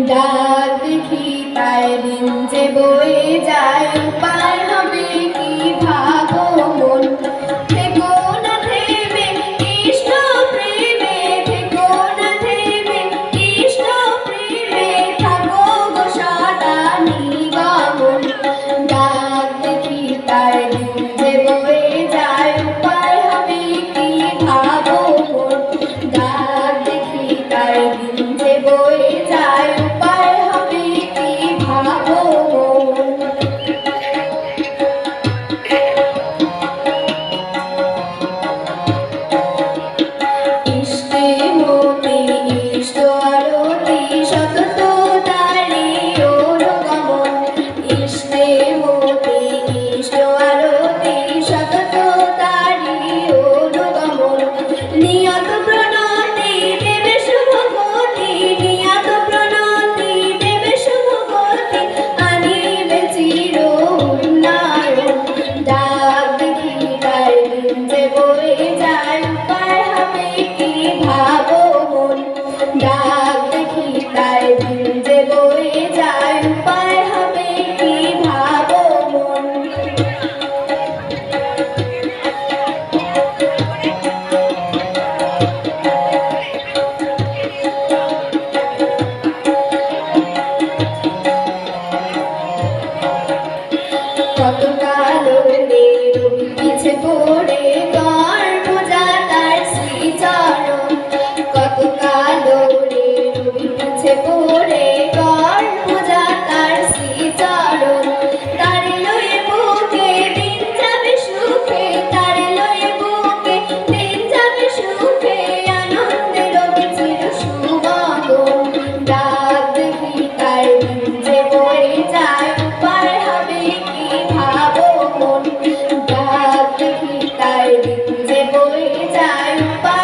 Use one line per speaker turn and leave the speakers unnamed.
ডাক দেখি তাই দিন যে বয়ে যায়, উপায় হবে কি ভাবো মন। থেকো না থেমে কৃষ্ণ প্রেমে, থেকো না থেমে কৃষ্ণ প্রেমে, থাকো গো সদা নিগমন। ডাক দেখি তাই দিন যে বয়ে যায়, উপায় হবে কি ভাবো মন। ডাক দেখি তাই দিন যে বয়ে যায়, উপায় হবে কি ভাবো মন। ইষ্টে মতে ইষ্ট আরতি সতত তারে অনুগমন। ইষ্টে মতে ইষ্ট আরতি সতত তারে অনুগমন। নিয়ত প্রণতি দেবে শুভ গতি, নিয়ত প্রণতি দেবে শুভ গতি, আনিবে চির উন্নয়ন। ডাক দেখি তাই দিন যে বয়ে যায়, উপায় হবে কি ভাবো মন। ডাক দেখি তাই দিন যে বয়ে যায়, উপায় হবে কি ভাবো মন। কত কালো রবি পিছে পড়ে কর পূজা তার শ্রীচরণ। কত কালো রবি পিছে পড়ে কর পূজা তার শ্রীচরণ। তারে লয়ে বুকে দিন যাবে সুখে, তারে লয়ে বুকে দিন যাবে সুখে, আনন্দে রবি চির সুমগন। ডাক দেখি তাই দিন যে বয়ে যায়, উপায় হবে কি ভাবো মন। ডাক দেখি তাই দিন যে বয়ে যায়, উপায়